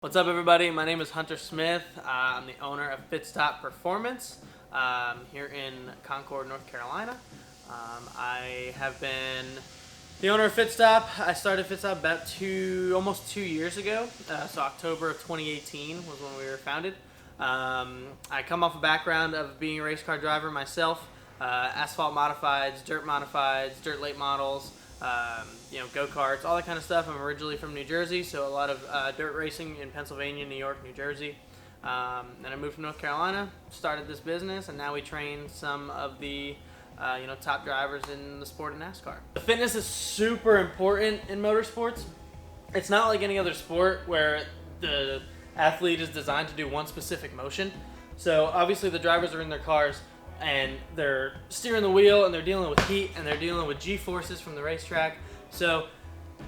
What's up, everybody? My name is Hunter Smith. I'm the owner of Fitstop Performance here in Concord, North Carolina. I have been the owner of Fitstop. I started Fitstop about almost 2 years ago. So October of 2018 was when we were founded. I come off a background of being a race car driver myself, asphalt modifieds, dirt late models. Go-karts, all that kind of stuff. I'm originally from New Jersey, so a lot of dirt racing in Pennsylvania, New York, New Jersey. Then I moved from North Carolina, started this business, and now we train some of the top drivers in the sport of NASCAR. The fitness is super important in motorsports. It's not like any other sport where the athlete is designed to do one specific motion. So obviously the drivers are in their cars and they're steering the wheel and they're dealing with heat and they're dealing with G-forces from the racetrack. So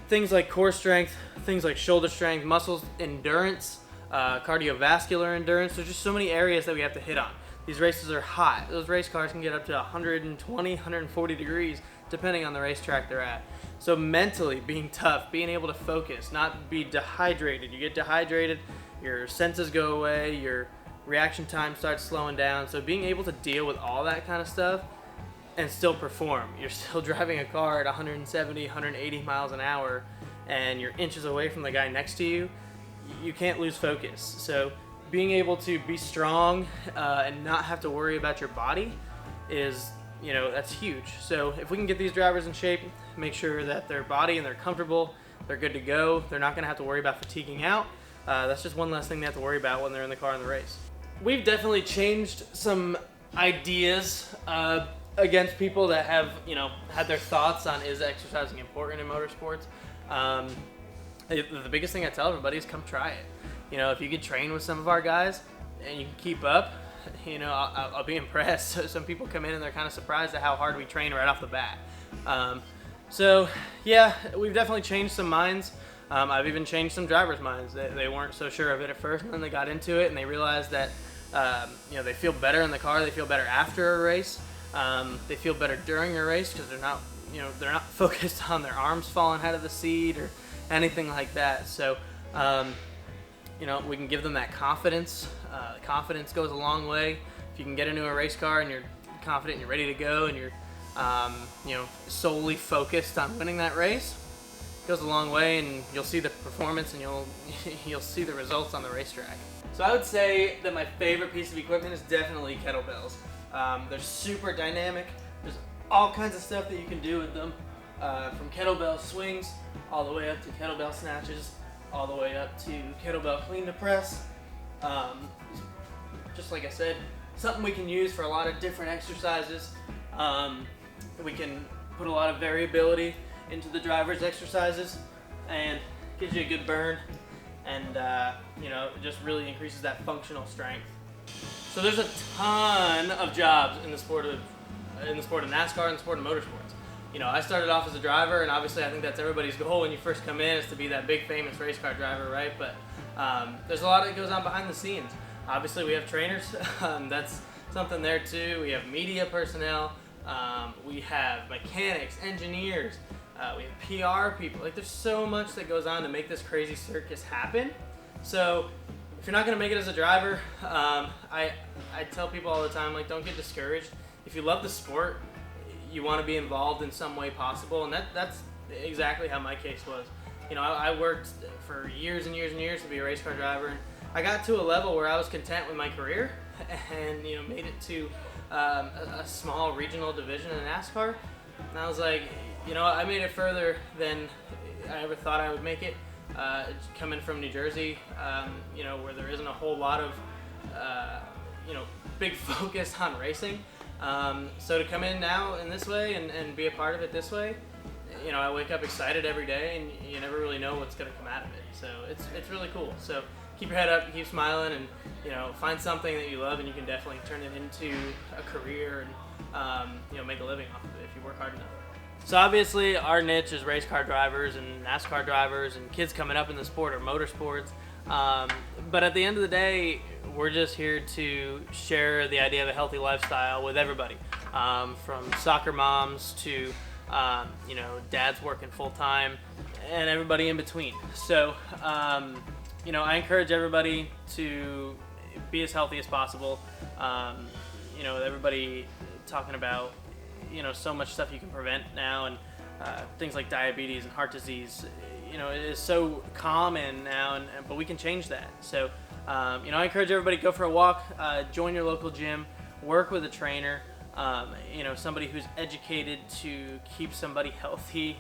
things like core strength, things like shoulder strength, muscles endurance, cardiovascular endurance, there's just so many areas that we have to hit on. These races are hot. Those race cars can get up to 120, 140 degrees depending on the racetrack they're at. So mentally being tough, being able to focus, not be dehydrated. You get dehydrated, your senses go away, your reaction time starts slowing down. So being able to deal with all that kind of stuff and still perform. You're still driving a car at 170, 180 miles an hour and you're inches away from the guy next to you. You can't lose focus. So being able to be strong and not have to worry about your body is, that's huge. So if we can get these drivers in shape, make sure that their body and they're comfortable, they're good to go, they're not going to have to worry about fatiguing out. That's just one less thing they have to worry about when they're in the car in the race. We've definitely changed some ideas against people that have, had their thoughts on is exercising important in motorsports. The biggest thing I tell everybody is come try it. If you could train with some of our guys and you can keep up, I'll be impressed. Some people come in and they're kind of surprised at how hard we train right off the bat. So yeah, we've definitely changed some minds. I've even changed some drivers' minds. They weren't so sure of it at first, and then they got into it and they realized that they feel better in the car. They feel better after a race. They feel better during a race because they're not focused on their arms falling out of the seat or anything like that. So we can give them that confidence. Confidence goes a long way. If you can get into a race car and you're confident and you're ready to go and you're solely focused on winning that race, it goes a long way, and you'll see the performance and you'll see the results on the racetrack. So I would say that my favorite piece of equipment is definitely kettlebells. They're super dynamic. There's all kinds of stuff that you can do with them, from kettlebell swings all the way up to kettlebell snatches, all the way up to kettlebell clean to press. Just like I said, something we can use for a lot of different exercises. We can put a lot of variability into the driver's exercises and gives you a good burn, and it just really increases that functional strength. So there's a ton of jobs in the sport of NASCAR and the sport of motorsports. I started off as a driver, and obviously I think that's everybody's goal when you first come in, is to be that big famous race car driver, right? But there's a lot that goes on behind the scenes. Obviously we have trainers. That's something there too. We have media personnel. We have mechanics, engineers. We have PR people. There's so much that goes on to make this crazy circus happen. So if you're not going to make it as a driver, I tell people all the time, don't get discouraged. If you love the sport, you want to be involved in some way possible, and that's exactly how my case was. I worked for years and years and years to be a race car driver, and I got to a level where I was content with my career and made it to a small regional division in NASCAR. And I was like, I made it further than I ever thought I would make it. Coming from New Jersey, where there isn't a whole lot of, big focus on racing. So to come in now in this way and be a part of it this way, I wake up excited every day, and you never really know what's going to come out of it. So it's really cool. So keep your head up, keep smiling, and find something that you love, and you can definitely turn it into a career and make a living off of it if you work hard enough. So obviously our niche is race car drivers and NASCAR drivers and kids coming up in the sport or motorsports. But at the end of the day, we're just here to share the idea of a healthy lifestyle with everybody, from soccer moms to dads working full time and everybody in between. So I encourage everybody to be as healthy as possible. Everybody talking about, so much stuff you can prevent now, and things like diabetes and heart disease, it is so common now, but we can change that. So, I encourage everybody to go for a walk, join your local gym, work with a trainer, somebody who's educated to keep somebody healthy,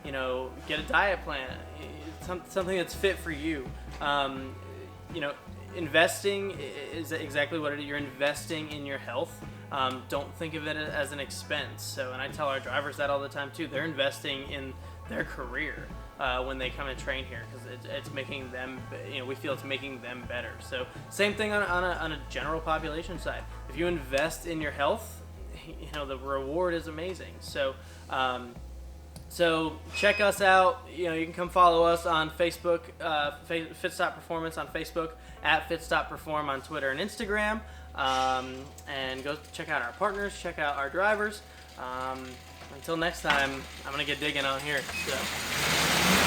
get a diet plan, something that's fit for you. Investing is exactly what it is. You're investing in your health. Don't think of it as an expense. So, and I tell our drivers that all the time too. They're investing in their career when they come and train here, because it's making them, we feel it's making them better. So same thing on a general population side. If you invest in your health, the reward is amazing. So, so check us out. You can come follow us on Facebook, Fitstop Performance on Facebook, at Fitstop Perform on Twitter and Instagram, and go check out our partners, check out our drivers. Until next time, I'm gonna get digging on here. So.